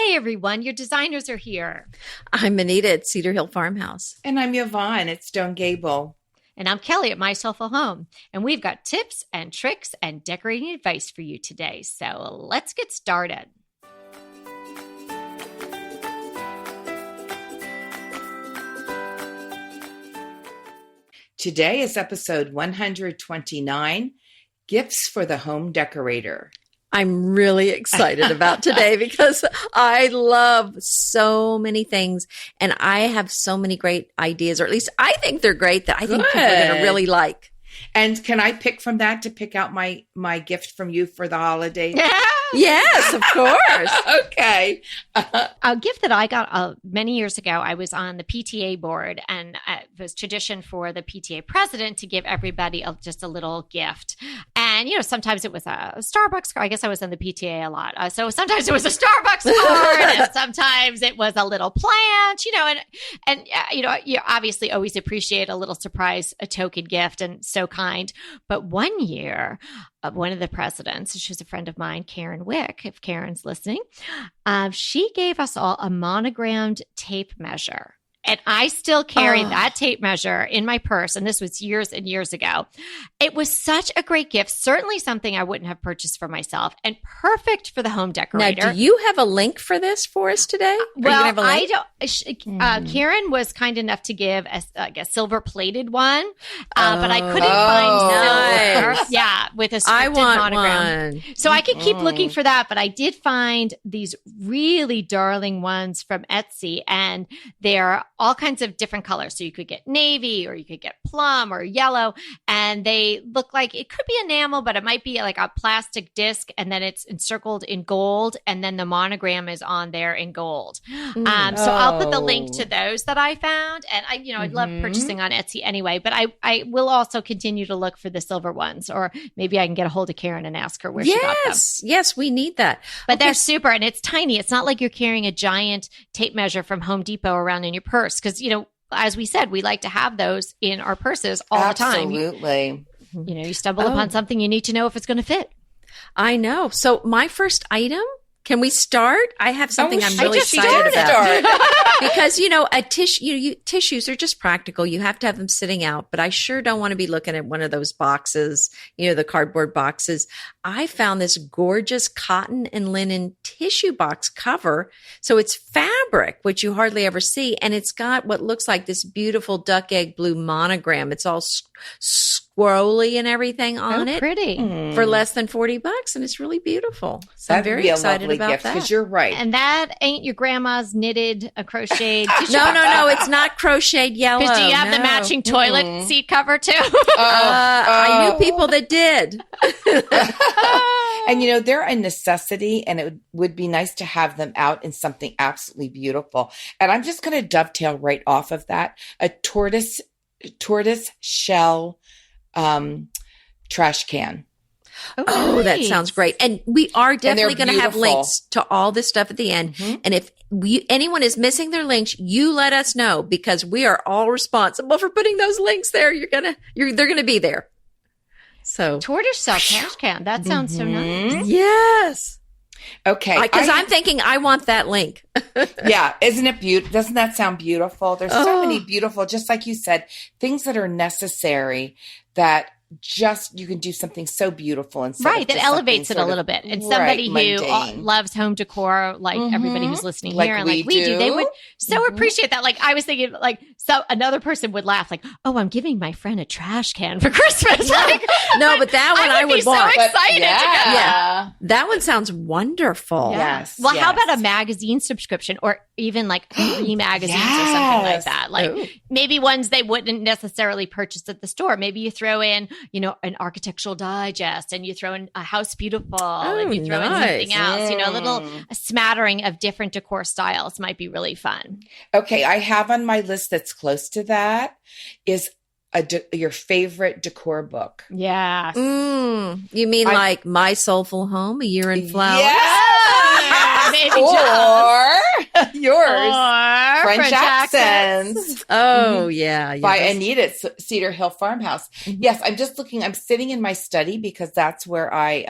Hey, everyone. Your designers are here. I'm Anita at Cedar Hill Farmhouse. And I'm Yvonne at Stone Gable. And I'm Kelly at My Soulful Home. And we've got tips and tricks and decorating advice for you today. So let's get started. Today is episode 129, Gifts for the Home Decorator. I'm really excited about today because I love so many things and I have so many great ideas, or at least I think they're great that I think people are going to really like. And can I pick from that to pick out my gift from you for the holiday? Yes, of course. Okay. A gift that I got many years ago, I was on the PTA board, and it was tradition for the PTA president to give everybody just a little gift. And, sometimes it was a Starbucks card. I guess I was on the PTA a lot. So sometimes it was a Starbucks card, and sometimes it was a little plant, and you obviously always appreciate a little surprise, a token gift, and so kind. But one year, one of the presidents, she was a friend of mine, Karen Wick, if Karen's listening, she gave us all a monogrammed tape measure. And I still carry that tape measure in my purse. And this was years and years ago. It was such a great gift. Certainly something I wouldn't have purchased for myself, and perfect for the home decorator. Now, do you have a link for this for us today? Well, I don't. Karen was kind enough to give a silver plated one, but I couldn't find silver. Yeah, with a scripted monogram. One. So I could keep looking for that, but I did find these really darling ones from Etsy, and they're all kinds of different colors. So you could get navy, or you could get plum or yellow, and they look like it could be enamel, but it might be like a plastic disc, and then it's encircled in gold, and then the monogram is on there in gold. So I'll put the link to those that I found, and I love purchasing on Etsy anyway, but I will also continue to look for the silver ones, or maybe I can get a hold of Karen and ask her where she got them. Yes, we need that. But they're super, and it's tiny. It's not like you're carrying a giant tape measure from Home Depot around in your purse. Because, as we said, we like to have those in our purses all the time. Absolutely. You stumble upon something, you need to know if it's going to fit. I know. So my first item, can we start? I have something I'm really excited about. Because, tissues are just practical. You have to have them sitting out, but I sure don't want to be looking at one of those boxes, the cardboard boxes. I found this gorgeous cotton and linen tissue box cover. So it's fabric, which you hardly ever see. And it's got what looks like this beautiful duck egg blue monogram. It's all squirrely and everything on it. Pretty. For less than $40. And it's really beautiful. So I'm very excited about that. Because you're right. And that ain't your grandma's knitted, crocheted tissue No, box. No. It's not crocheted yellow. Because do you have the matching toilet seat cover too? I knew people that did. And they're a necessity, and it would be nice to have them out in something absolutely beautiful. And I'm just going to dovetail right off of that. A tortoise shell trash can. Oh, that sounds great. And we are definitely going to have links to all this stuff at the end. And if anyone is missing their links, you let us know, because we are all responsible for putting those links there. They're going to be there. So tortoiseshell trash can. That sounds so nice. Yes. Okay. Because I'm thinking I want that link. Yeah. Isn't it beautiful? Doesn't that sound beautiful? There's so many beautiful, just like you said, things that are necessary that just you can do something so beautiful and that elevates it a little bit. And somebody who loves home decor, like everybody who's listening here, and like we do, they would so appreciate that. Like I was thinking, so another person would laugh, like, "Oh, I'm giving my friend a trash can for Christmas." No, but that one I would want. So excited to go. Yeah, that one sounds wonderful. Yes. Well, how about a magazine subscription, or even like 3 magazines or something like that? Like maybe ones they wouldn't necessarily purchase at the store. Maybe you throw in, an Architectural Digest, and you throw in a House Beautiful, and you throw in something else. A smattering of different decor styles might be really fun. Okay, I have on my list that's close to that is your favorite decor book. Yes. You mean like My Soulful Home, A Year in Flowers? Yes! Maybe or yours. Or French accents. Oh, yeah. By Anita at Cedar Hill Farmhouse. Yes, I'm just looking. I'm sitting in my study because that's where I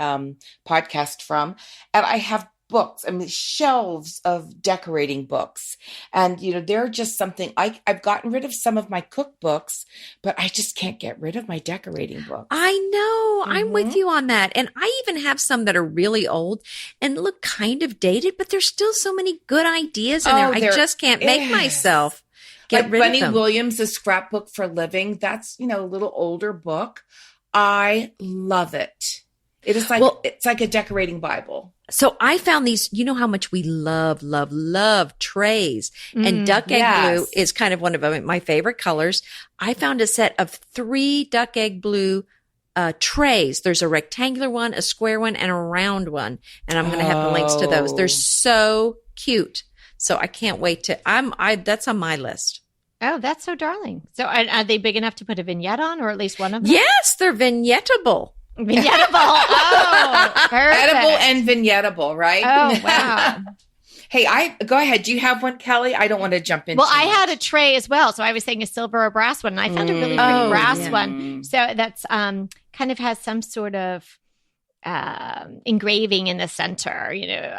podcast from. And I have books. I mean, shelves of decorating books. And, they're just something I've gotten rid of some of my cookbooks, but I just can't get rid of my decorating books. I know. I'm with you on that. And I even have some that are really old and look kind of dated, but there's still so many good ideas in there. I just can't make myself get rid Bunny of them. Williams' A Scrapbook for Living. That's, a little older book. I love it. It is like, it's like a decorating Bible. So I found these, you know how much we love trays, and duck egg blue is kind of one of my favorite colors. I found a set of 3 duck egg blue trays. There's a rectangular one, a square one, and a round one. And I'm going to have the links to those. They're so cute. So I can't wait to, that's on my list. Oh, that's so darling. So are they big enough to put a vignette on, or at least one of them? Yes, they're vignettable. Vignettable. Oh, perfect. Edible and vignettable, right? Oh, wow. Hey, go ahead. Do you have one, Kelly? I don't want to jump in. Well, I had a tray as well. So I was saying a silver or brass one. And I found a really pretty brass one. So that's kind of has some sort of engraving in the center,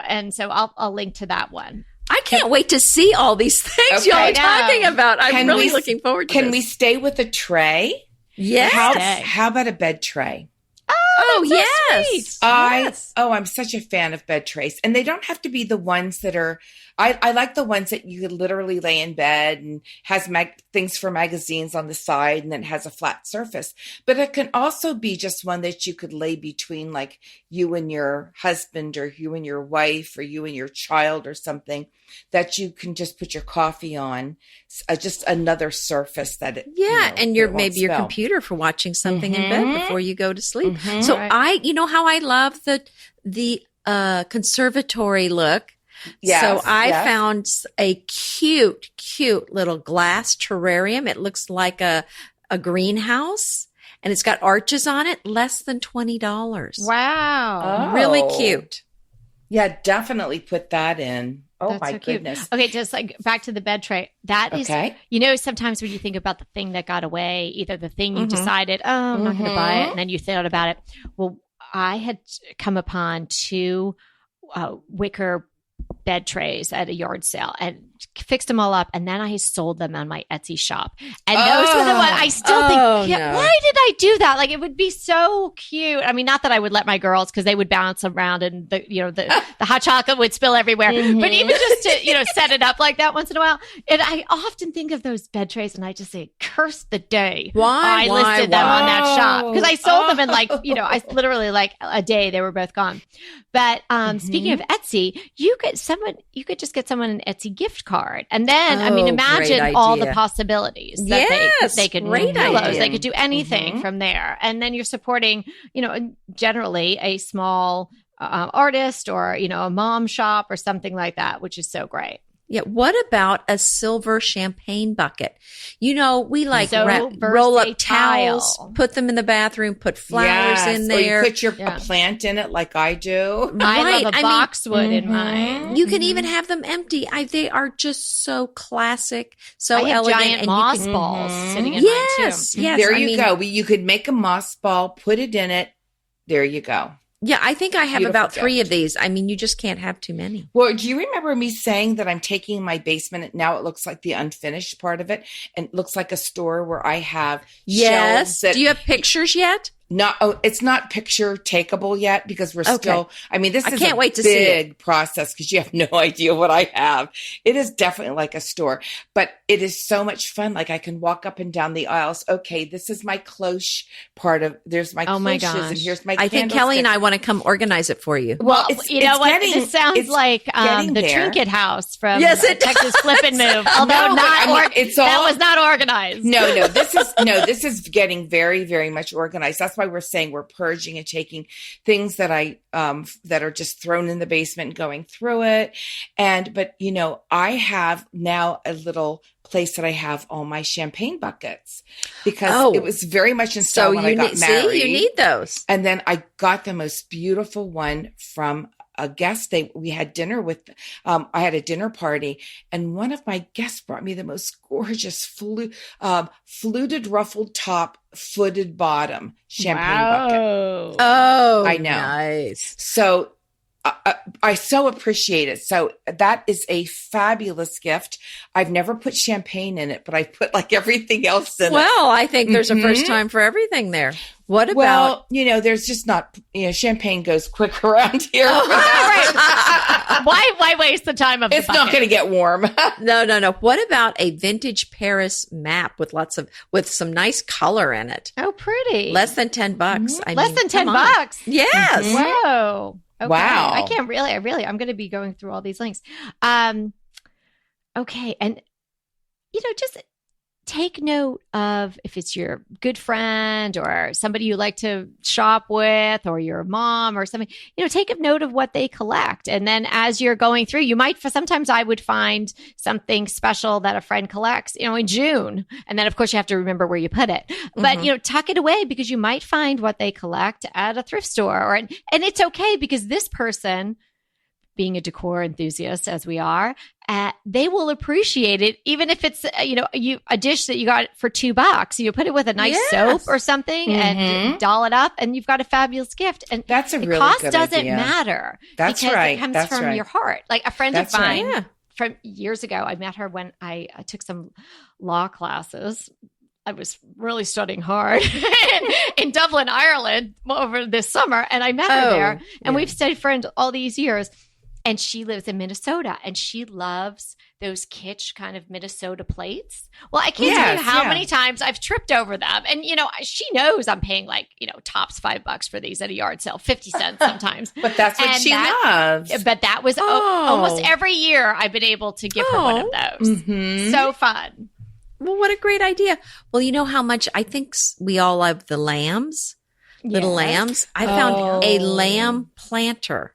and so I'll link to that one. I can't wait to see all these things y'all are talking about. I'm really looking forward to this. Can we stay with a tray? Yes. How about a bed tray? Oh, yes. I'm such a fan of bed trays. And they don't have to be the ones that are, I like the ones that you could literally lay in bed and has things for magazines on the side and then has a flat surface. But it can also be just one that you could lay between like you and your husband or you and your wife or you and your child or something that you can just put your coffee on. Just another surface that it, and maybe your computer for watching something in bed before you go to sleep. So how I love the conservatory look. Yes, so I found a cute little glass terrarium. It looks like a greenhouse, and it's got arches on it, less than $20. Wow. Really cute. Yeah, definitely put that in. Oh, that's my so goodness. Cute. Okay, just like back to the bed tray. That is, sometimes when you think about the thing that got away, either the thing you decided, I'm not going to buy it, and then you thought about it. Well, I had come upon 2 wicker bed trays at a yard sale and fixed them all up, and then I sold them on my Etsy shop. And those were the ones I still think, why did I do that? Like, it would be so cute. I mean, not that I would let my girls, because they would bounce around and the hot chocolate would spill everywhere. But even just to set it up like that once in a while. And I often think of those bed trays and I just say, curse the day I listed them on that shop, because I sold them in I literally like a day they were both gone. But speaking of Etsy, you could just get someone an Etsy gift card. And then, imagine all the possibilities that they could make pillows. They could do anything from there. And then you're supporting, generally a small artist or, a mom shop or something like that, which is so great. Yeah. What about a silver champagne bucket? We roll up towels, put them in the bathroom, put flowers in there. Or you put a plant in it like I do. I love a boxwood in mine. You can even have them empty. They are just so classic, so I have elegant. Giant and moss balls sitting in mine too. Yes. There you go. You could make a moss ball, put it in it. There you go. Yeah, I think I have about 3 of these. You just can't have too many. Well, do you remember me saying that I'm taking my basement and now it looks like the unfinished part of it and it looks like a store where I have shelves that, do you have pictures yet? It's not picture takeable yet because we're still, this is can't wait to big see it. process because you have no idea what I have. It is definitely like a store, but it is so much fun. Like I can walk up and down the aisles. Okay, this is my cloche part of, there's my cloches and here's my I think Kelly and I want to come organize it for you. Well, this sounds like the Trinket House from Texas Flip and Move. Although that was not organized. No, this is getting very, very much organized. That's why we're saying we're purging and taking things that that are just thrown in the basement and going through it. But I have now a little place that I have all my champagne buckets because it was very much in style when I got married. See, you need those. And then I got the most beautiful one from a guest. We had dinner with, I had a dinner party and one of my guests brought me the most gorgeous fluted ruffled top, footed bottom champagne bucket. Oh, I know. Nice. So I so appreciate it. So that is a fabulous gift. I've never put champagne in it, but I put like everything else in it. Well, I think there's a first time for everything there. What about? Well, there's just not, champagne goes quick around here. Right. Why waste the time of It's not going to get warm. No. What about a vintage Paris map with some nice color in it? Oh, pretty. Less than $10. Less than $10. Yes. Whoa. Okay. Wow. I can't really, I'm going to be going through all these links. Okay. And, just take note of if it's your good friend or somebody you like to shop with or your mom or something, take a note of what they collect. And then as you're going through, sometimes I would find something special that a friend collects, in June. And then of course you have to remember where you put it, but tuck it away because you might find what they collect at a thrift store and it's okay because this person, being a decor enthusiast as we are, they will appreciate it, even if it's a dish that you got for $2. You put it with a nice soap or something and doll it up, and you've got a fabulous gift. And that's a really cost good doesn't idea. matter. That's because right. It comes That's from right. your heart. Like a friend That's of mine right. from years ago, I met her when I took some law classes. I was really studying hard in Dublin, Ireland over this summer, and I met her there, and we've stayed friends all these years. And she lives in Minnesota, and she loves those kitsch kind of Minnesota plates. Well, I can't tell you how many times I've tripped over them. And, she knows I'm paying tops $5 for these at a yard sale, 50 cents sometimes. But that's what she loves. But that was almost every year I've been able to give her one of those. Mm-hmm. So fun. Well, what a great idea. Well, you know how much I think we all love the lambs, little lambs. I found a lamb planter.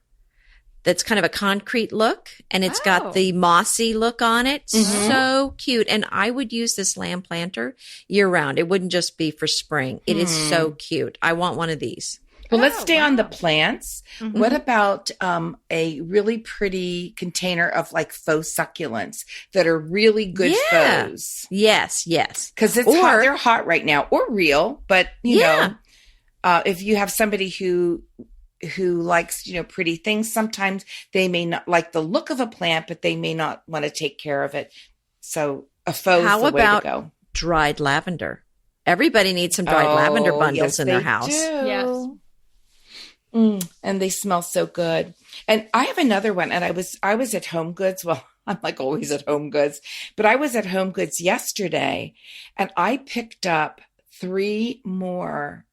That's kind of a concrete look, and it's got the mossy look on it. So cute. And I would use this lamb planter year round. It wouldn't just be for spring. It is so cute. I want one of these. Well, let's stay on the plants. What about a really pretty container of faux succulents that are really good faux? Yes. Because it's hot. They're hot right now, or real. But, if you have somebody who likes, pretty things, sometimes they may not like the look of a plant, but they may not want to take care of it. So a faux is the way to go. Dried lavender? Everybody needs some dried lavender bundles in their house. Yes. And they smell so good. And I have another one, and I was at Home Goods. Well, I'm always at Home Goods, but I was at Home Goods yesterday, and I picked up 3 more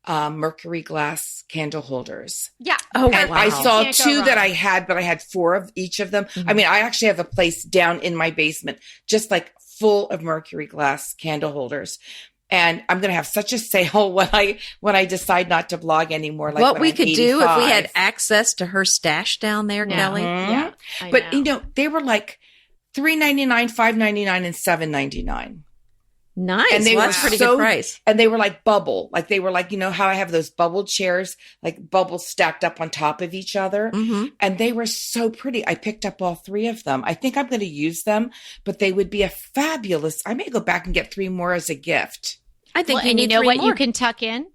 mercury glass candle holders. Yeah. Oh, and wow. I saw Can't 2 that I had, but I had 4 of each of them. I mean, I actually have a place down in my basement, just full of mercury glass candle holders. And I'm going to have such a sale when I decide not to blog anymore. What we could do if we had access to her stash down there, Kelly. Yeah. But they were $3.99, $5.99, and $7.99. Nice. And they were that's pretty good price. And they were bubble. They were how I have those bubble chairs, bubbles stacked up on top of each other. And they were so pretty. I picked up all 3 of them. I think I'm going to use them, but they would be I may go back and get 3 more as a gift. I think and you know what more. you can tuck in?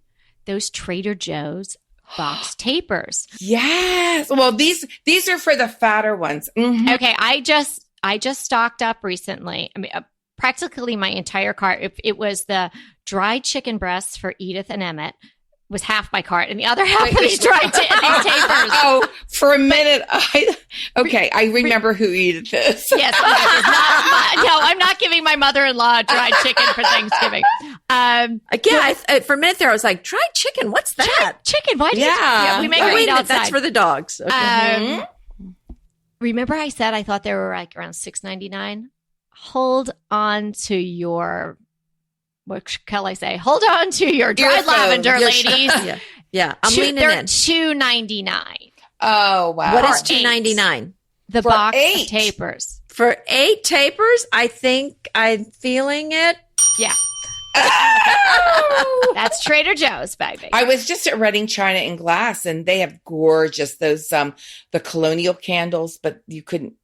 Those Trader Joe's box tapers. Yes. Well, these are for the fatter ones. Okay. I just stocked up recently. I mean, practically my entire cart. If it was the dried chicken breasts for Edith and Emmett, was half my cart, and the other half was dried these tapers. Oh, for a minute, I remember who Edith is. Yes, no, I'm not giving my mother-in-law dried chicken for Thanksgiving. For a minute there, I was like, dried chicken? What's that? Chicken? Why do you? We make her eat outside. That's for the dogs. Okay. Remember, I said I thought they were around $6.99. Hold on to your, what shall I say? Hold on to your dried lavender, ladies. Yeah. I'm leaning they're in. $2.99. Oh, wow. What is $2.99? The box of tapers. For 8 tapers? I think I'm feeling it. Yeah. That's Trader Joe's, baby. I was just at Reading China and Glass, and they have gorgeous the colonial candles, but you couldn't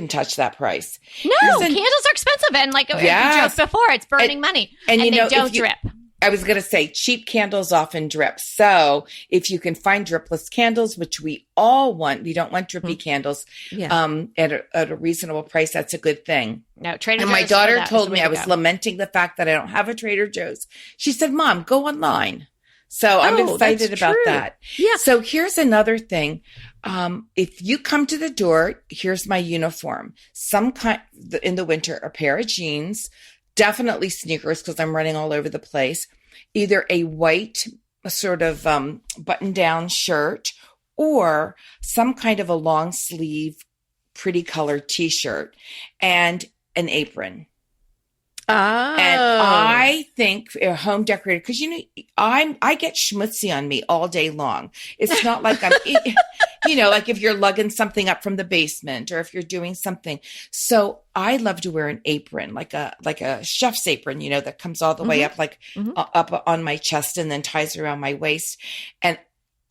touch that price. No, candles are expensive, and we joked before, it's burning money, and they don't drip. I was going to say cheap candles often drip. So if you can find dripless candles, which we all want, we don't want drippy candles at a reasonable price. That's a good thing. No, Trader And Joe's. my daughter for that told is the me, way I to was go. lamenting the fact that I don't have a Trader Joe's. She said, Mom, go online. So I'm excited that's about true. that. Yeah. So here's another thing. If you come to the door, here's my uniform. Some kind in the winter, a pair of jeans, definitely sneakers because I'm running all over the place. Either a white sort of button down shirt or some kind of a long sleeve, pretty colored t-shirt and an apron. Oh. And I think a home decorator, because I get schmutzy on me all day long. It's not like I'm, like if you're lugging something up from the basement or if you're doing something. So I love to wear an apron, like a chef's apron, that comes all the way up, up on my chest and then ties around my waist. And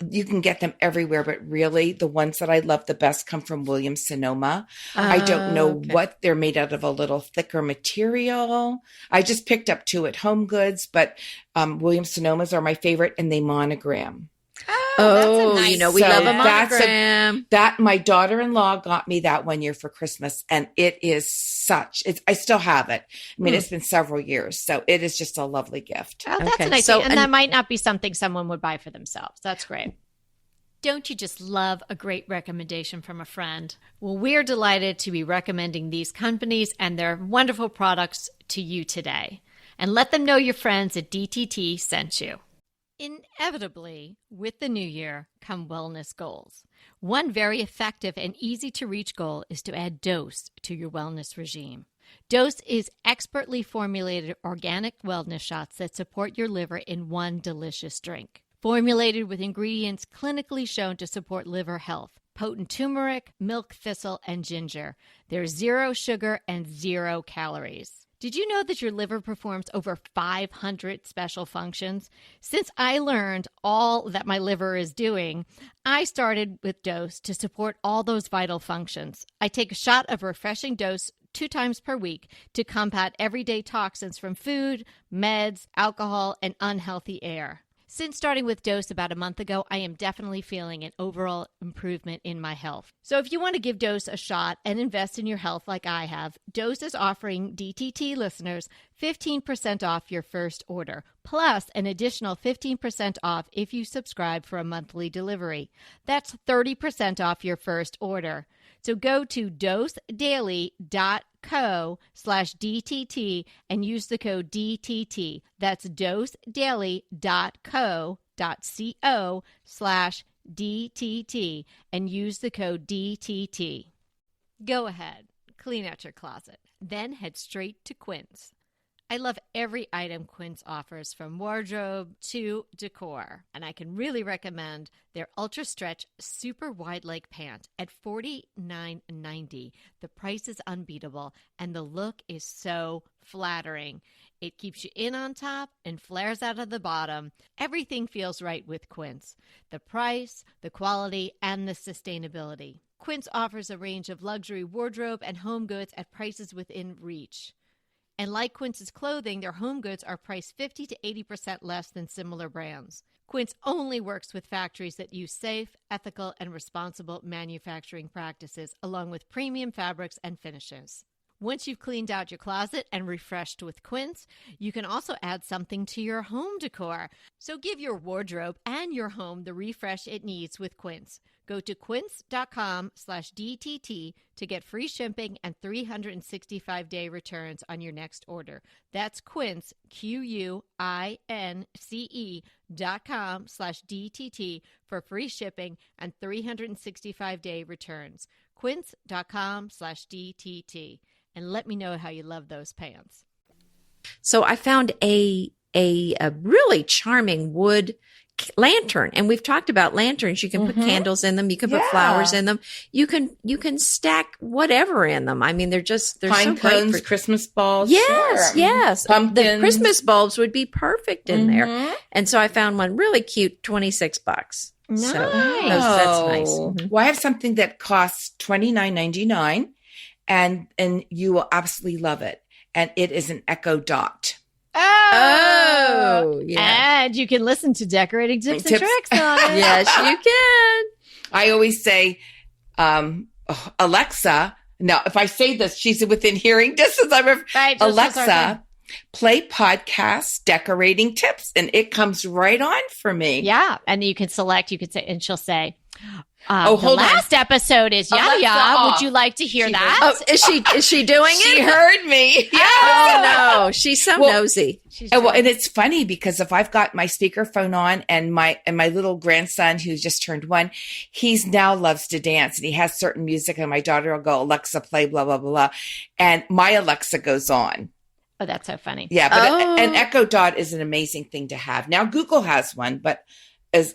you can get them everywhere, but really the ones that I love the best come from Williams-Sonoma. I don't know what they're made out of, a little thicker material. I just picked up 2 at Home Goods, but Williams-Sonomas are my favorite and they monogram. Oh, that's a nice we love a that's monogram. That my daughter-in-law got me that one year for Christmas, and it is I still have it. I mean, it's been several years, so it is just a lovely gift. Oh, that's a nice thing. And that might not be something someone would buy for themselves. That's great. Don't you just love a great recommendation from a friend? Well, we're delighted to be recommending these companies and their wonderful products to you today. And let them know your friends at DTT sent you. Inevitably, with the new year come wellness goals. One very effective and easy to reach goal is to add Dose to your wellness regime. Dose is expertly formulated organic wellness shots that support your liver in one delicious drink. Formulated with ingredients clinically shown to support liver health, potent turmeric, milk thistle, and ginger. There's 0 sugar and 0 calories. Did you know that your liver performs over 500 special functions? Since I learned all that my liver is doing, I started with Dose to support all those vital functions. I take a shot of refreshing Dose 2 times per week to combat everyday toxins from food, meds, alcohol, and unhealthy air. Since starting with Dose about a month ago, I am definitely feeling an overall improvement in my health. So if you want to give Dose a shot and invest in your health like I have, Dose is offering DTT listeners 15% off your first order, plus an additional 15% off if you subscribe for a monthly delivery. That's 30% off your first order. So go to dosedaily.co/DTT and use the code DTT. That's dosedaily.co.co/DTT and use the code DTT. Go ahead, clean out your closet, then head straight to Quince. I love every item Quince offers, from wardrobe to decor, and I can really recommend their Ultra Stretch Super Wide Leg Pant at $49.90. The price is unbeatable, and the look is so flattering. It keeps you in on top and flares out of the bottom. Everything feels right with Quince. The price, the quality, and the sustainability. Quince offers a range of luxury wardrobe and home goods at prices within reach. And like Quince's clothing, their home goods are priced 50 to 80% less than similar brands. Quince only works with factories that use safe, ethical, and responsible manufacturing practices, along with premium fabrics and finishes. Once you've cleaned out your closet and refreshed with Quince, you can also add something to your home decor. So give your wardrobe and your home the refresh it needs with Quince. Go to quince.com/DTT to get free shipping and 365-day returns on your next order. That's Quince, QUINCE.com/DTT for free shipping and 365-day returns. Quince.com/DTT. And let me know how you love those pants. So I found a really charming wood lantern, and we've talked about lanterns. You can put candles in them. You can put flowers in them. You can stack whatever in them. I mean, they're pine so cones, great Christmas balls. Yes, sure. yes. Pumpkins. The Christmas bulbs would be perfect in there. And so I found one really cute, $26. Nice. So that's nice. Mhm. Well, I have something that costs $29.99, and you will absolutely love it. And it is an Echo Dot. Oh, yeah. And you can listen to Decorating Tips and Tricks on it. Yes, you can. I always say, Alexa. Now, if I say this, she's within hearing distance. Right, Alexa, play podcast Decorating Tips, and it comes right on for me. Yeah, and you can select. You could say, and she'll say, hold the last episode is Alexa, Yaya. Would you like to hear that? Oh, is she doing it? She heard me. Yeah. Oh no, she's so nosy. And it's funny because if I've got my speakerphone on and my little grandson who's just turned 1, he's now loves to dance and he has certain music and my daughter will go, Alexa, play blah, blah, blah, blah. And my Alexa goes on. Oh, that's so funny. Yeah. But an Echo Dot is an amazing thing to have. Now Google has one, but is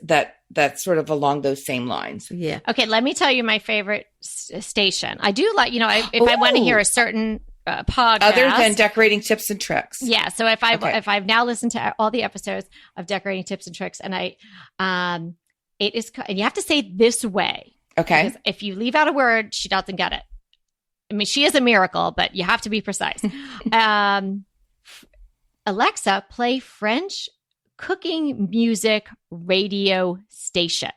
that's sort of along those same lines. Yeah. Okay. Let me tell you my favorite station. I do like, if I want to hear a certain podcast. Other than Decorating Tips and Tricks. Yeah. So if I've now listened to all the episodes of Decorating Tips and Tricks and and you have to say this way. Okay. Because if you leave out a word, she doesn't get it. I mean, she is a miracle, but you have to be precise. Alexa, play French cooking music radio station.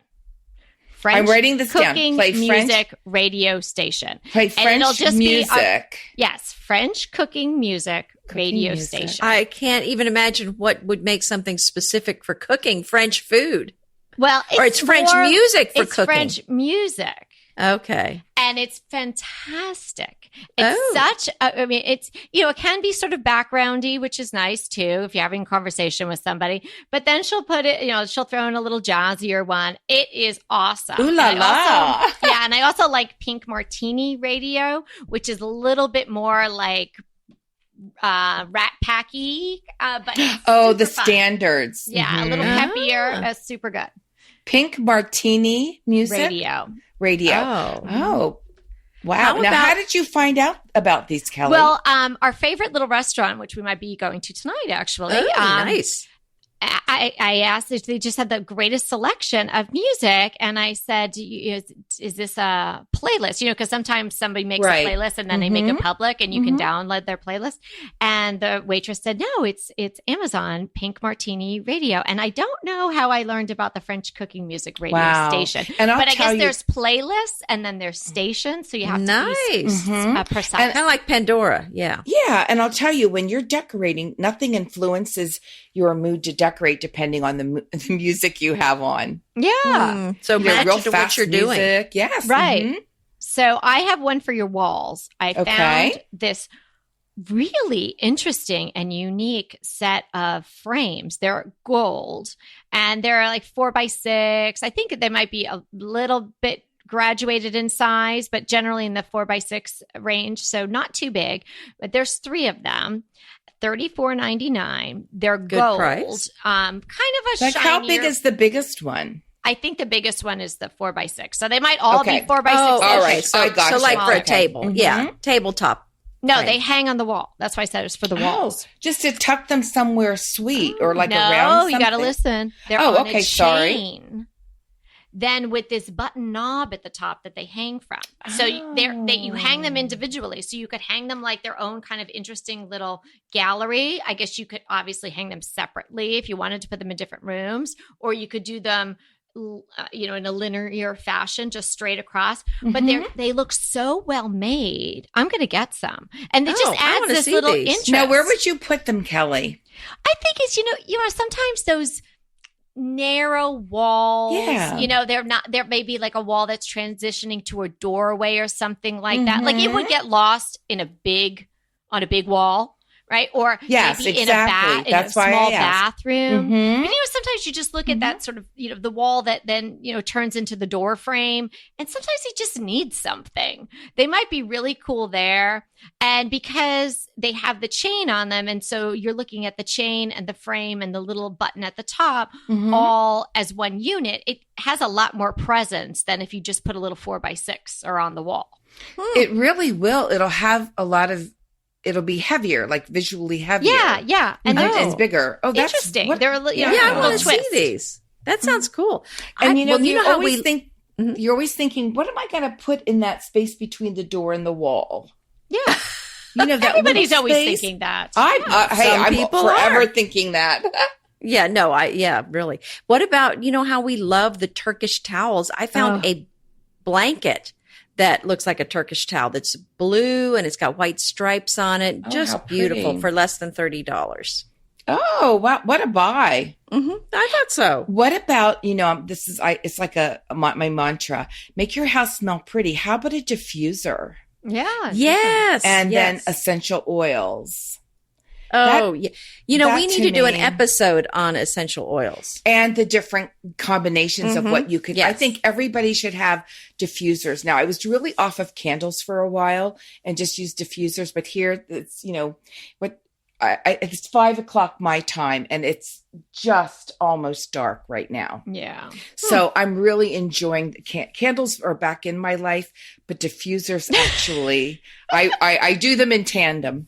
French I'm writing this down. Play music radio station. Play French music. Yes, French cooking music radio station. I can't even imagine what would make something specific for cooking French food. Well, it's French music for cooking. French music. Okay. And it's fantastic. It's it can be sort of backgroundy, which is nice too, if you're having a conversation with somebody. But then she'll put it, she'll throw in a little jazzier one. It is awesome. Ooh la la. And I also like Pink Martini Radio, which is a little bit more like Rat Packy. But the fun. Standards. Yeah, a little peppier. Super good. Pink Martini music. Radio. Oh. Wow. How did you find out about these, Kelly? Well, our favorite little restaurant, which we might be going to tonight, actually. Oh, nice. I asked if they just had the greatest selection of music. And I said, is this a playlist? Because sometimes somebody makes a playlist and then they make it public and you can download their playlist. And the waitress said, no, it's Amazon Pink Martini Radio. And I don't know how I learned about the French cooking music radio station. But I guess there's playlists and then there's stations. So you have to be precise. Kind of like Pandora. Yeah. Yeah. And I'll tell you, when you're decorating, nothing influences your mood to decorate depending on the music you have on. Yeah. So match real to fast what you're doing. Music. Yes. Right. So I have one for your walls. I found this really interesting and unique set of frames. They're gold and they're like 4x6. I think they might be a little bit graduated in size, but generally in the 4x6 range. So not too big, but there's 3 of them. $34.99. They're good gold. Price. Kind of a like shinier. How big is the biggest one? I think the biggest one is the 4x6. So they might all be 4x6. Oh, all right. So, I got so like for a table. Mm-hmm. Yeah. Tabletop. No, they hang on the wall. That's why I said it's for the walls. Just to tuck them somewhere sweet or like around something. No, you got to listen. They're on a chain. Then with this button knob at the top that they hang from. So you hang them individually. So you could hang them like their own kind of interesting little gallery. I guess you could obviously hang them separately if you wanted to put them in different rooms, or you could do them in a linear fashion, just straight across. But they look so well made. I'm going to get some. And it just adds this little interest. Now, where would you put them, Kelly? I think it's, sometimes those narrow walls, there may be like a wall that's transitioning to a doorway or something like that. Like it would get lost on a big wall, right? Or maybe in a small bathroom. But sometimes you just look at that sort of, the wall that then, turns into the door frame. And sometimes you just need something. They might be really cool there. And because they have the chain on them, and so you're looking at the chain and the frame and the little button at the top all as one unit, it has a lot more presence than if you just put a little 4x6 or on the wall. It really will. It'll be heavier, like visually heavier. Yeah. And it's bigger. Oh, that's interesting. I want to see these. That sounds cool. And you always think, you're always thinking, what am I going to put in that space between the door and the wall? Yeah. You know, that Everybody's little always space. thinking that. I'm people forever are. thinking that. Yeah, no, really. What about, how we love the Turkish towels? I found a blanket that looks like a Turkish towel that's blue and it's got white stripes on it. Oh, how Just beautiful pretty. for less than $30. Oh, wow. What a buy. I thought so. What about, it's like my mantra, make your house smell pretty. How about a diffuser? Yeah. Yes. And yes. then essential oils. Oh, yeah. that We need to to do an me- episode on essential oils. And the different combinations of what you could. Yes. I think everybody should have diffusers. Now, I was really off of candles for a while and just used diffusers, but here it's, it's 5:00 my time and it's just almost dark right now. Yeah. So I'm really enjoying candles are back in my life, but diffusers actually, I do them in tandem.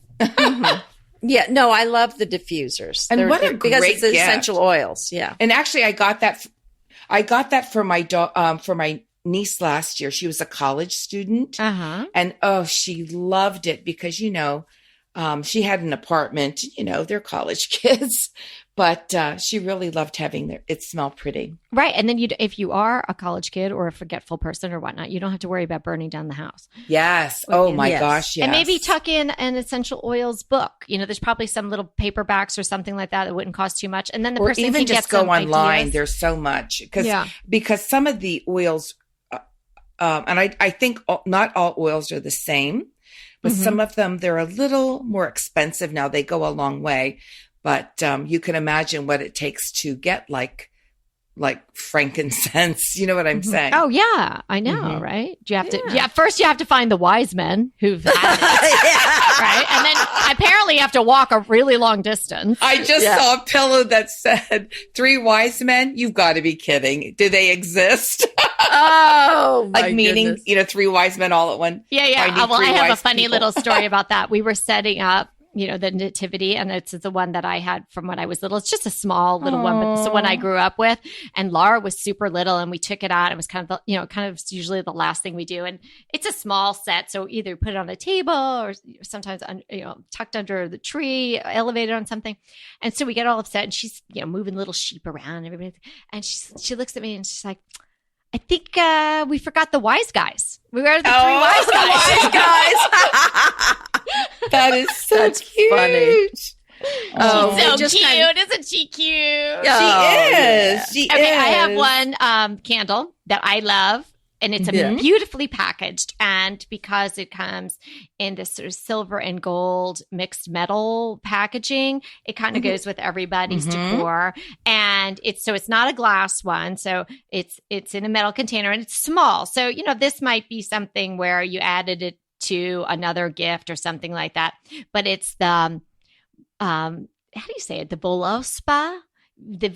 Yeah, no, I love the diffusers. And what a because great it's the gift. essential oils. Yeah. And actually, I got that for my niece last year. She was a college student, and she loved it because she had an apartment. They're college kids, but she really loved having it smell pretty. Right. And then if you are a college kid or a forgetful person or whatnot, you don't have to worry about burning down the house. Yes. Oh my Yes. gosh. Yes. And maybe tuck in an essential oils book. There's probably some little paperbacks or something like that wouldn't cost too much. And then the or person even can get just go some online. ideas. There's so much Yeah. because some of the oils, and I think not all oils are the same, but some of them, they're a little more expensive now. They go a long way, but you can imagine what it takes to get like frankincense. You know what I'm saying? Oh yeah, I know, right? You have to, first you have to find the wise men who've had it, right? And then apparently you have to walk a really long distance. I just saw a pillow that said 3 wise men. You've got to be kidding. Do they exist? Oh, my Like meaning, goodness. 3 wise men all at one. Yeah, yeah. Finding Well, I 3 have a wise funny people. little story about that. We were setting up, the nativity, and it's the one that I had from when I was little. It's just a small little one, but it's the one I grew up with. And Laura was super little, and we took it out. It was kind of, usually the last thing we do. And it's a small set, so either put it on a table or sometimes, tucked under the tree, elevated on something. And so we get all upset, and she's, moving little sheep around, and everybody. And she looks at me, and she's like, I think we forgot the wise guys. We were the 3 wise guys. That is so That's cute. funny. She's so cute. Isn't she cute? She is. She Okay, is. I have one candle that I love, and it's beautifully packaged. And because it comes in this sort of silver and gold mixed metal packaging, it kind of goes with everybody's decor. And it's not a glass one, so it's in a metal container and it's small. So this might be something where you added it to another gift or something like that. But it's the how do you say it? The Voluspa. The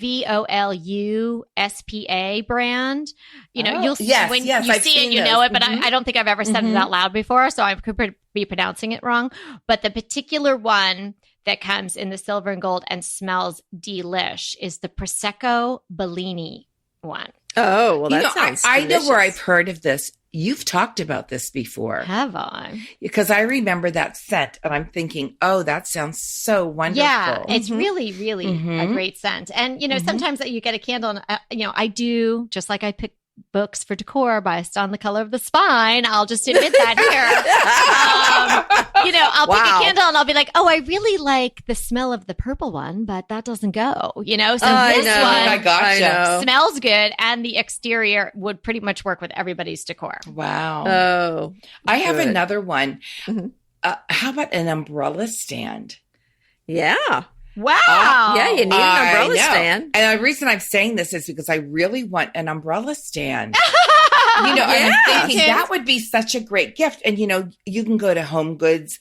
VOLUSPA brand. You'll see when you I've see it, seen you those. know it, but I don't think I've ever said it out loud before, so I could be pronouncing it wrong. But the particular one that comes in the silver and gold and smells delish is the Prosecco Bellini one. Oh, well, that sounds I know where delicious. I've heard of this. You've talked about this before. Have I? Because I remember that scent and I'm thinking, oh, that sounds so wonderful. Yeah, it's really, really a great scent. And, sometimes you get a candle and, I do, just like I pick books for decor based on the color of the spine. I'll just admit that here. I'll pick a candle and I'll be like, oh, I really like the smell of the purple one, but that doesn't go, So this I one gotcha. smells good and the exterior would pretty much work with everybody's decor. Wow. Oh, I have good. another one. How about an umbrella stand? Yeah. Wow. Yeah, you need an I umbrella know. stand. And the reason I'm saying this is because I really want an umbrella stand. And Yeah. I'm thinking that would be such a great gift. And, you can go to Home Goods.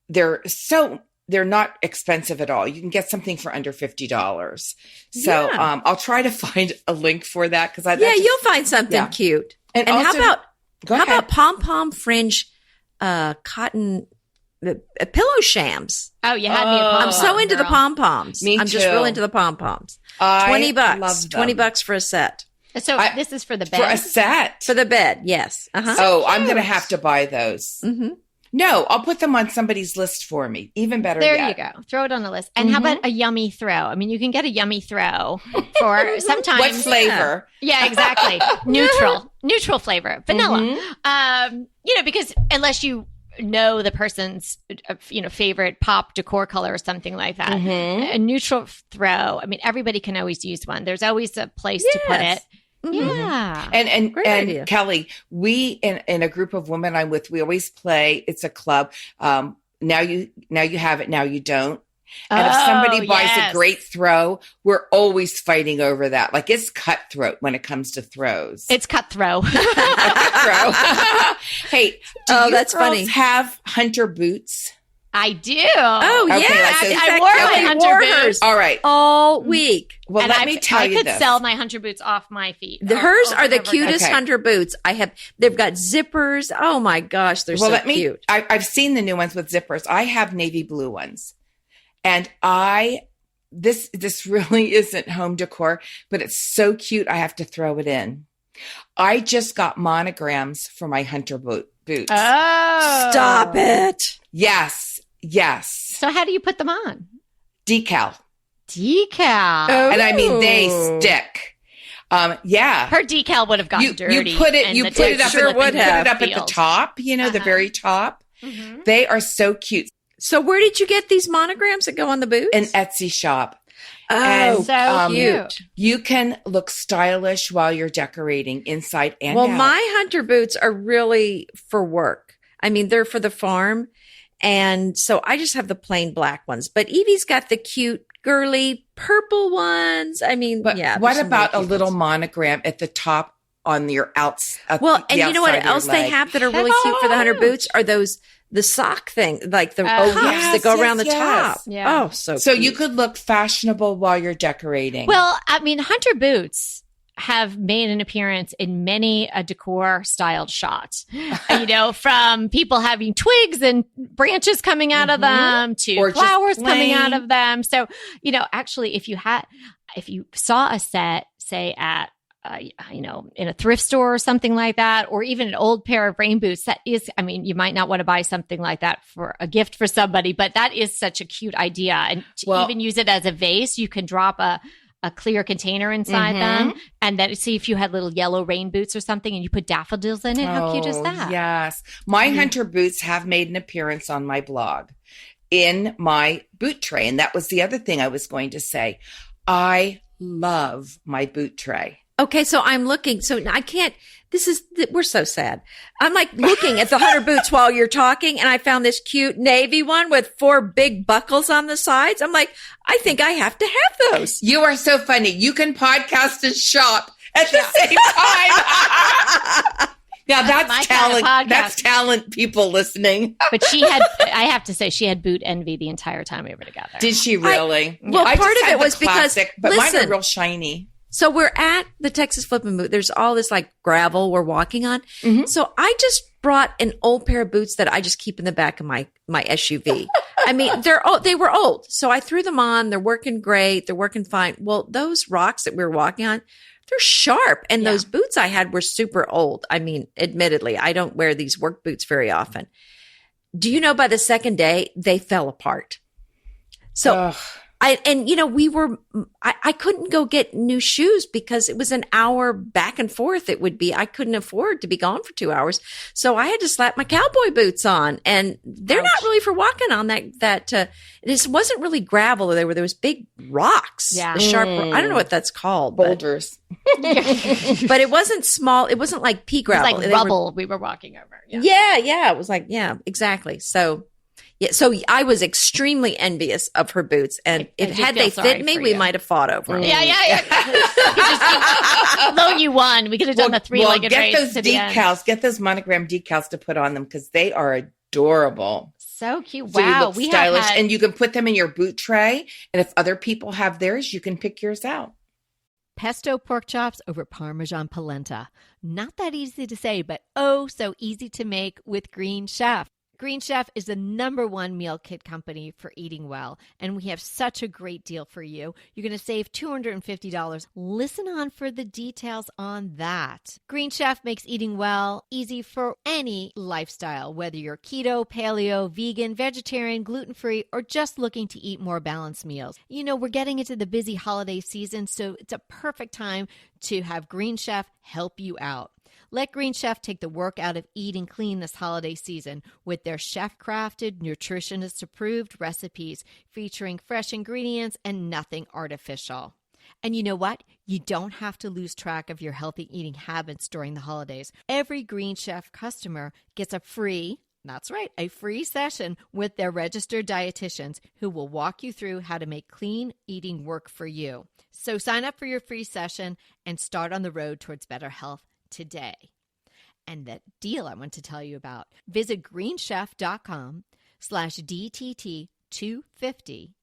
They're not expensive at all. You can get something for under $50. So Yeah. I'll try to find a link for that. You'll find something cute. And also, how about pom-pom fringe cotton pillow shams? Oh, you had me a I'm pom-pom, so into the girl. pom-poms. Me I'm just too. real into the pom-poms. I $20. love them. $20 for a set. So this is for the bed. For a set. For the bed, yes. Uh-huh. Oh, I'm going to have to buy those. No, I'll put them on somebody's list for me. Even better There yet. you go. Throw it on the list. And how about a yummy throw? I mean, you can get a yummy throw for sometimes. What flavor? Yeah, exactly. Neutral flavor, vanilla. Because unless you know the person's, favorite pop decor color or something like that, a neutral throw. I mean, everybody can always use one. There's always a place to put it. Yeah. And Kelly, we in a group of women I'm with, we always play, it's a club. Now you have it, now you don't. And if somebody buys a great throw, we're always fighting over that. Like it's cutthroat when it comes to throws. It's cutthroat. Hey, that's funny. Have hunter boots? I do. Oh, Okay, yeah. I wore my hunter boots all right. all week. Well, let me tell you I could sell my hunter boots off my feet. Hers are the cutest hunter boots. They've got zippers. Oh my gosh, they're so cute. I've seen the new ones with zippers. I have navy blue ones. And this really isn't home decor, but it's so cute. I have to throw it in. I just got monograms for my hunter boots. Oh, stop it. Yes. So how do you put them on? Decal. Oh. And I mean, they stick. Yeah. Her decal would have gotten dirty. You put it up at the top, the very top. Mm-hmm. They are so cute. So where did you get these monograms that go on the boots? An Etsy shop. Oh, and, so cute. You can look stylish while you're decorating inside and out. Well, my hunter boots are really for work. I mean, they're for the farm. And so I just have the plain black ones. But Evie's got the cute, girly purple ones. I mean, but yeah. What about a little monogram at the top on your outside? Well, and you know what else they have that are really cute for the hunter boots are the sock thing, like the cups that go around the top. Yeah. Oh, so cute. you could look fashionable while you're decorating. Well, I mean, hunter boots have made an appearance in many a decor styled shot, from people having twigs and branches coming out of them to or flowers coming out of them. So, actually, if you saw a set, say at, in a thrift store or something like that, or even an old pair of rain boots, that is, I mean, you might not want to buy something like that for a gift for somebody, but that is such a cute idea. And to even use it as a vase, you can drop a clear container inside them, and then see if you had little yellow rain boots or something and you put daffodils in it. How cute is that? Yes. My hunter boots have made an appearance on my blog in my boot tray. And that was the other thing I was going to say. I love my boot tray. Okay, so I'm looking. So I can't. We're so sad. I'm like looking at the hunter boots while you're talking, and I found this cute navy one with 4 big buckles on the sides. I'm like, I think I have to have those. You are so funny. You can podcast and shop at the same time. Now that's talent. That's talent, people listening. But I have to say, she had boot envy the entire time we were together. Did she really? Part of it was classic, but mine are real shiny. So we're at the Texas Flippin' Boot. There's all this like gravel we're walking on. Mm-hmm. So I just brought an old pair of boots that I just keep in the back of my SUV. I mean, they were old. So I threw them on. They're working great. They're working fine. Well, those rocks that we were walking on, they're sharp. And those boots I had were super old. I mean, admittedly, I don't wear these work boots very often. Do you know by the second day, they fell apart. So I couldn't go get new shoes because it was an hour back and forth. It would be, I couldn't afford to be gone for 2 hours. So I had to slap my cowboy boots on, and they're not really for walking on this wasn't really gravel. There was big rocks, sharp, I don't know what that's called. Boulders. But it wasn't small. It wasn't like pea gravel. It was like rubble we were walking over. Yeah. It was like, exactly. So I was extremely envious of her boots, and had they fit me, we might have fought over them. Yeah. Though you won, we could have done the 3-legged race. Get those decals, get those monogram decals to put on them because they are adorable. So cute! So wow, you look stylish, and you can put them in your boot tray. And if other people have theirs, you can pick yours out. Pesto pork chops over Parmesan polenta. Not that easy to say, but oh, so easy to make with Green Chef. Green Chef is the #1 meal kit company for eating well, and we have such a great deal for you. You're going to save $250. Listen on for the details on that. Green Chef makes eating well easy for any lifestyle, whether you're keto, paleo, vegan, vegetarian, gluten-free, or just looking to eat more balanced meals. You know, we're getting into the busy holiday season, so it's a perfect time to have Green Chef help you out. Let Green Chef take the work out of eating clean this holiday season with their chef-crafted, nutritionist-approved recipes featuring fresh ingredients and nothing artificial. And you know what? You don't have to lose track of your healthy eating habits during the holidays. Every Green Chef customer gets a free session with their registered dietitians who will walk you through how to make clean eating work for you. So sign up for your free session and start on the road towards better health today. And that deal I want to tell you about, visit greenchef.com/DTT250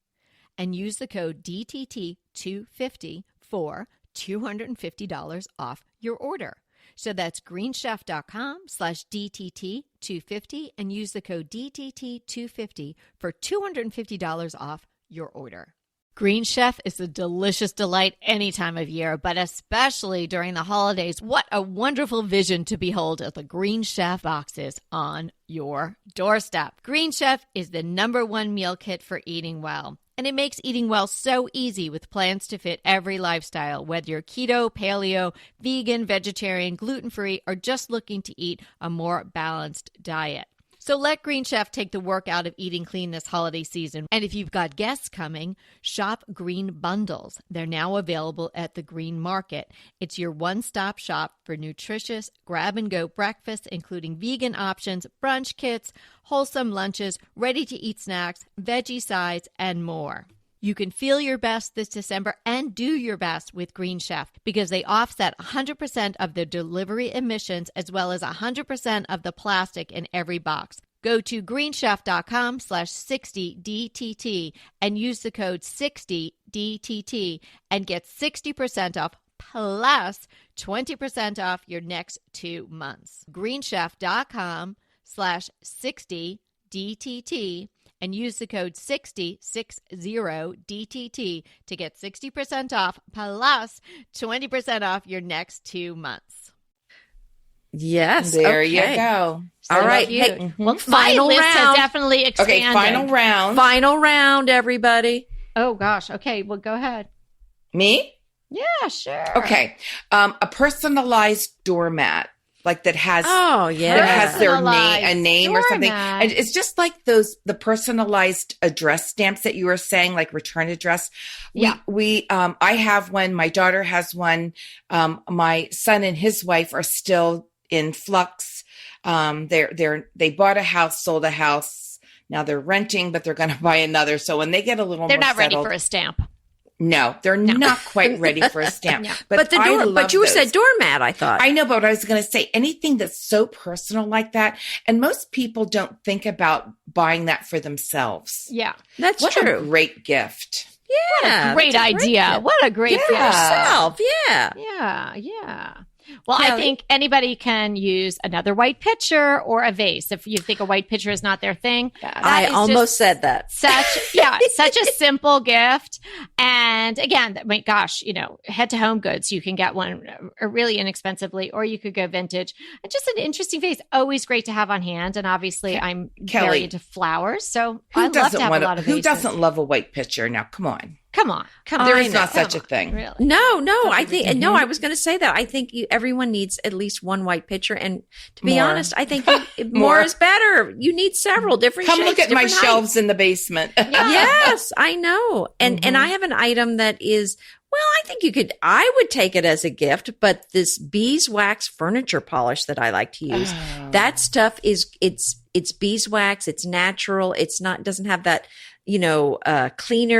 and use the code DTT250 for $250 off your order. So that's greenchef.com/DTT250 and use the code DTT250 for $250 off your order. Green Chef is a delicious delight any time of year, but especially during the holidays. What a wonderful vision to behold as the Green Chef boxes on your doorstep. Green Chef is the #1 meal kit for eating well. And it makes eating well so easy with plans to fit every lifestyle, whether you're keto, paleo, vegan, vegetarian, gluten-free, or just looking to eat a more balanced diet. So let Green Chef take the work out of eating clean this holiday season. And if you've got guests coming, shop Green Bundles. They're now available at the Green Market. It's your one-stop shop for nutritious grab-and-go breakfasts, including vegan options, brunch kits, wholesome lunches, ready-to-eat snacks, veggie sides, and more. You can feel your best this December and do your best with Green Chef because they offset 100% of the delivery emissions as well as 100% of the plastic in every box. Go to greenchef.com/60DTT and use the code 60DTT and get 60% off plus 20% off your next 2 months. greenchef.com/60DTT and use the code 60DTT to get 60% off plus 20% off your next 2 months. Yes. There okay. you go. All right. You. Hey, Well, final my list round. has definitely expanded. Okay, final round. Final round, everybody. Oh, gosh. Okay, well, go ahead. Me? Yeah, sure. Okay. A personalized doormat. Like that has, Oh, that has their Personalized a name or something. doormat. And it's just like the personalized address stamps that you were saying, like return address. Yeah. I have one. My daughter has one. My son and his wife are still in flux. They bought a house, sold a house. Now they're renting, but they're going to buy another. So when they get a little They're more not ready settled, for a stamp. no, they're not quite ready for a stamp. No. But the I door, love but you those. said doormat, I thought. I know, but I was going to say anything that's so personal like that. And most people don't think about buying that for themselves. Yeah. That's What true. a great gift. Yeah. Great that's a idea. gift. What a great Yeah. gift. Yourself. Yeah. Yeah. Well, I Kelly? think anybody can use another white pitcher or a vase. If you think a white pitcher is not their thing, that I is almost just said that. such a simple gift. And again, my gosh, head to Home Goods, you can get one really inexpensively, or you could go vintage. And just an interesting vase, always great to have on hand. And obviously, I'm Kelly, very into flowers, so Who I love doesn't to have a want lot of who vases. doesn't love a white pitcher? Now, come on. Come on. There I is not know. such a thing. Really? No, I Something think, no, I was going to say that. I think everyone needs at least one white pitcher. And to be More. honest, I think more is better. You need several different Come shapes, look at my different shelves heights. in the basement. Yes, I know. And I have an item that is, well, I think I would take it as a gift, but this beeswax furniture polish that I like to use, Oh. that stuff it's beeswax. It's natural. Doesn't have that,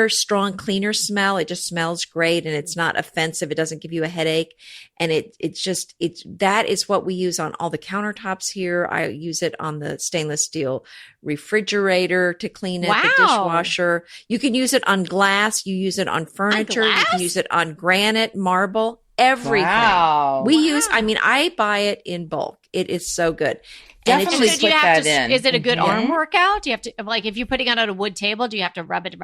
strong cleaner smell. It just smells great and it's not offensive. It doesn't give you a headache. And that is what we use on all the countertops here. I use it on the stainless steel refrigerator to clean it, Wow. the dishwasher. You can use it on glass. You use it on furniture. You glass? can use it on granite, marble. everything. Wow. I buy it in bulk. It is so good. And it's Definitely just, put that in. Is it a good Mhm. arm workout? Do you have to, like, if you're putting it on a wood table, do you have to rub it?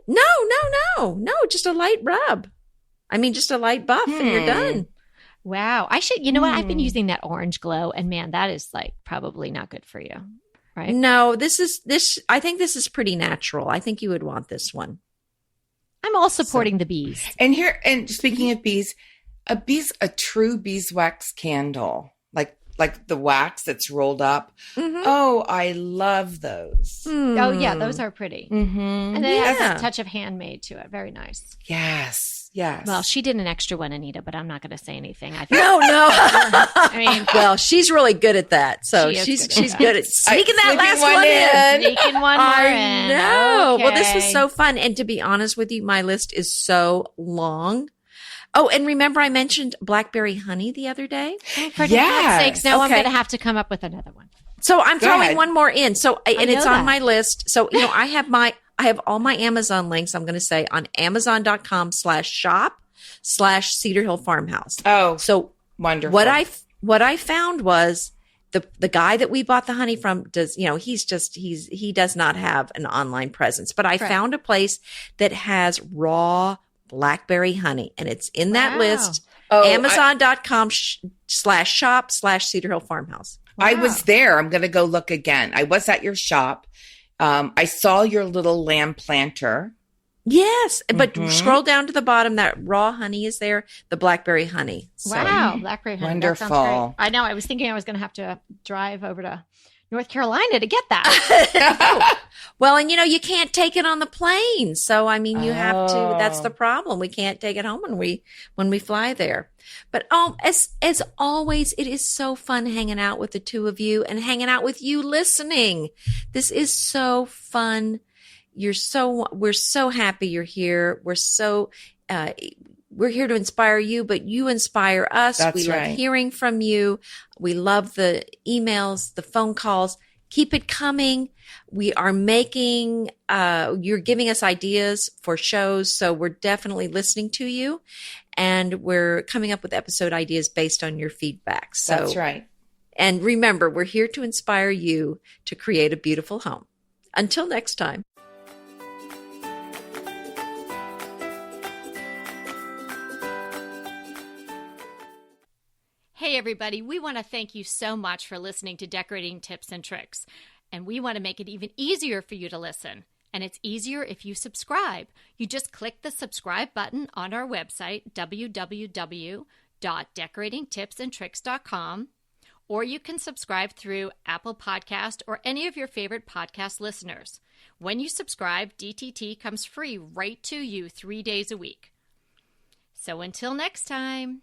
no, just a light rub. I mean, just a light buff and you're done. Wow. You know what? I've been using that orange glow, and man, that is like probably not good for you, right? No, I think this is pretty natural. I think you would want this one. I'm all supporting the bees. And speaking of bees, a true beeswax candle, like the wax that's rolled up. Mm-hmm. Oh, I love those. Oh, yeah, those are pretty. Mm-hmm. And then it has a touch of handmade to it. Very nice. Yes. Well, she did an extra one, Anita, but I'm not going to say anything. No. I mean, well, she's really good at that. So she's good at sneaking that last one in. Sneaking one more in. No. Okay. Well, this was so fun. And to be honest with you, my list is so long. Oh, and remember I mentioned blackberry honey the other day? Oh, for God's sakes, now I'm Okay. going to have to come up with another one. So I'm Go throwing ahead. one more in. So, and it's know on that. my list. So, I have all my Amazon links. I'm going to say on Amazon.com/shop/Cedar Hill Farmhouse. Oh, So wonderful. what I found was the guy that we bought the honey from does, he does not have an online presence, but I found a place that has raw blackberry honey, and it's in that Wow. list. Oh, Amazon.com/shop/Cedar Hill Farmhouse. I was there. I'm going to go look again. I was at your shop. I saw your little lamb planter. Yes, but Mhm. scroll down to the bottom. That raw honey is there. The blackberry honey. So- Wow, blackberry honey. That sounds Wonderful. great. I know. I was thinking I was going to have to drive over to North Carolina to get that. Well, and you can't take it on the plane. So I mean, you have to. That's the Oh. problem. We can't take it home when we fly there. But as always, it is so fun hanging out with the two of you and hanging out with you listening. This is so fun. We're so happy you're here. We're here to inspire you, but you inspire us. That's We love right. hearing from you. We love the emails, the phone calls. Keep it coming. We are making, you're giving us ideas for shows. So we're definitely listening to you, and we're coming up with episode ideas based on your feedback. So That's right. And remember, we're here to inspire you to create a beautiful home. Until next time. Hey, everybody. We want to thank you so much for listening to Decorating Tips and Tricks. And we want to make it even easier for you to listen. And it's easier if you subscribe. You just click the subscribe button on our website, www.decoratingtipsandtricks.com, or you can subscribe through Apple Podcast or any of your favorite podcast listeners. When you subscribe, DTT comes free right to you 3 days a week. So until next time.